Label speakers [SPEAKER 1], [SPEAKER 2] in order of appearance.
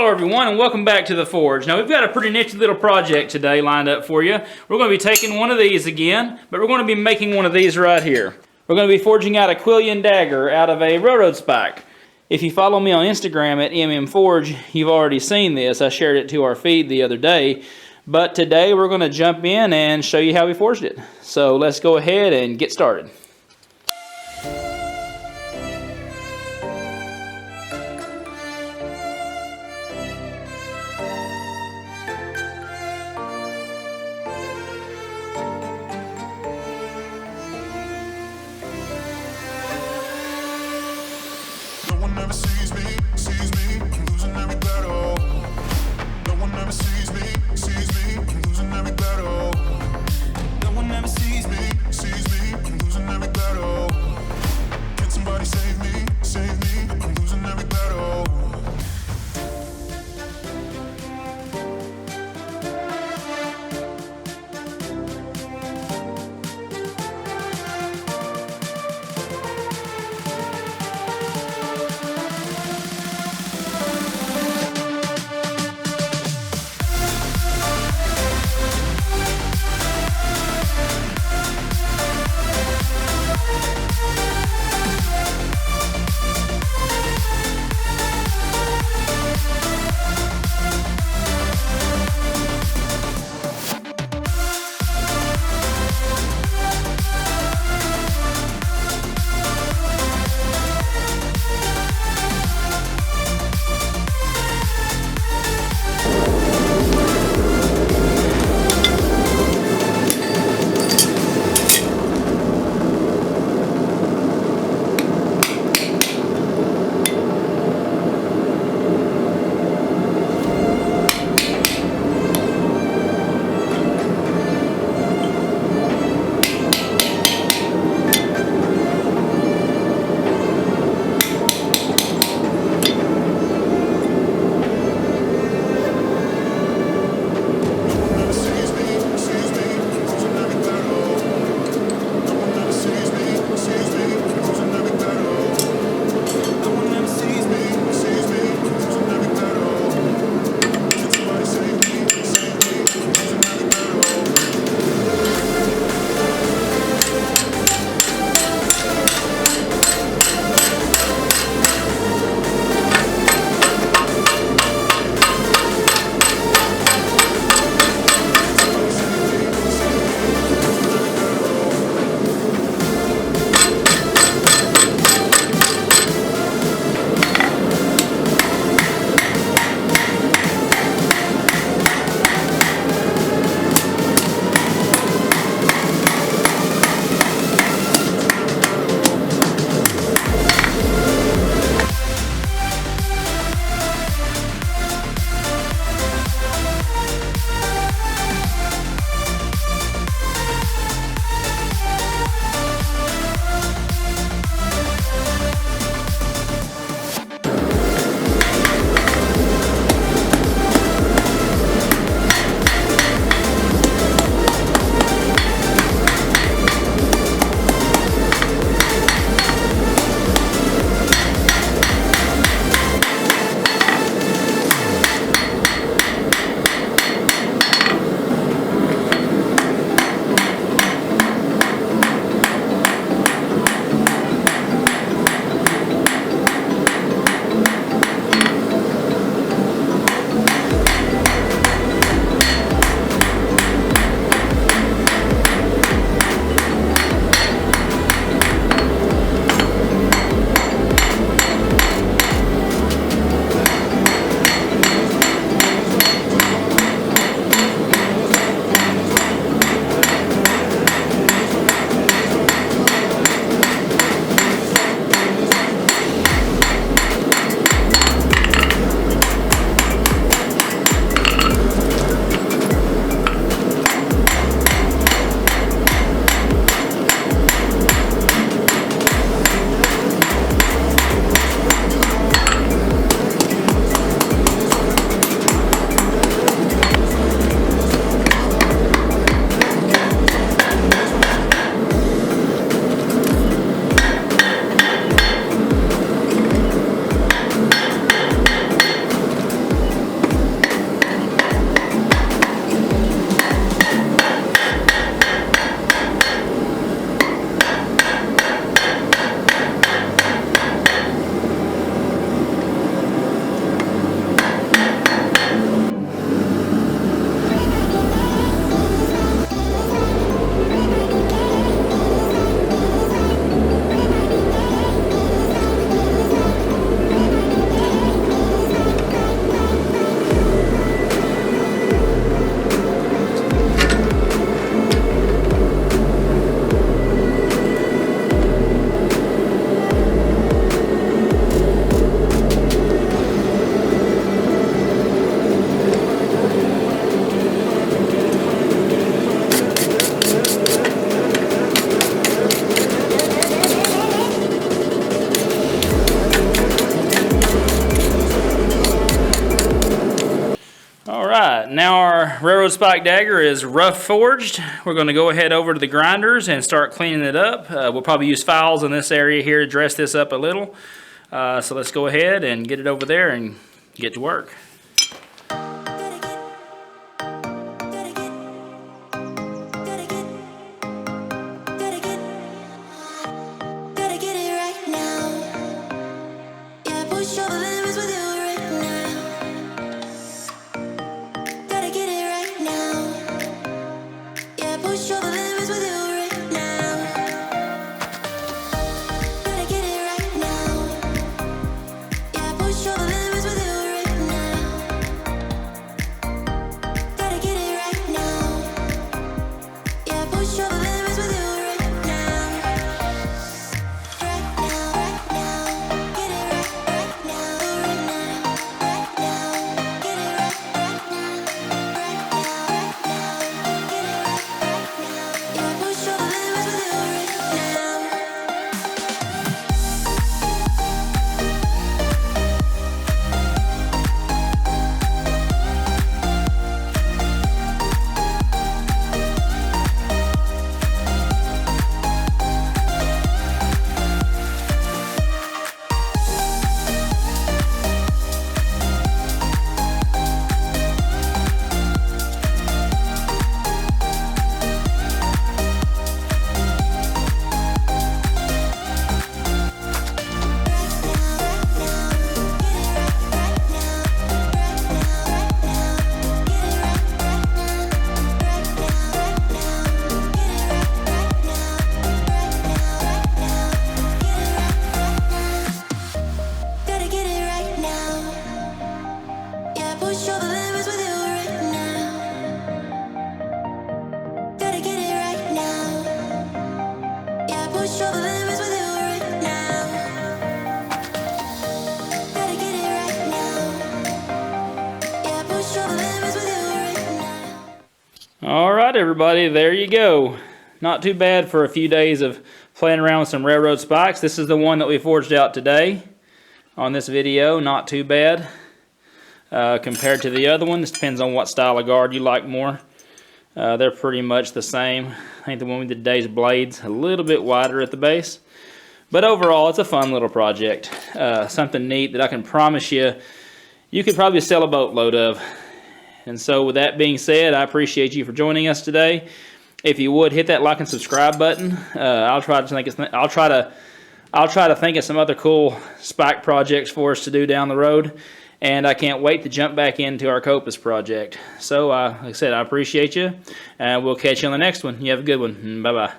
[SPEAKER 1] Hello everyone and welcome back to the Forge. Now we've got a pretty nifty little project today lined up for you. We're going to be taking one of these again, but we're going to be making one of these right here. We're going to be forging out a QUILLION dagger out of a railroad spike. If you follow me on Instagram at mmforge, you've already seen this. I shared it to our feed the other day. But today we're going to jump in and show you how we forged it. So let's go ahead and get started.
[SPEAKER 2] No one ever sees me, I'm losing every battle. No one ever sees me, I'm losing every battle. No one ever sees me, I'm losing every battle. Can somebody save me, I'm losing every battle.
[SPEAKER 1] our railroad spike dagger is rough forged, we're going to go ahead over to the grinders and start cleaning it up. We'll probably use files in this area here to dress this up a little. So let's go ahead and get it over there and get to work. Alright everybody, there you go. Not too bad for a few days of playing around with some railroad spikes. This is the one that we forged out today on this video. Not too bad compared to the other one. This depends on what style of guard you like more. They're pretty much the same. I think the one we did today's blade's a little bit wider at the base. But overall, it's a fun little project. Something neat that I can promise you could probably sell a boatload of. And so with that being said, I appreciate you for joining us today. If you would, hit that like and subscribe button. I'll try to think of some other cool spike projects for us to do down the road. And I can't wait to jump back into our Copus project. So, like I said, I appreciate you. And we'll catch you on the next one. You have a good one. Bye-bye.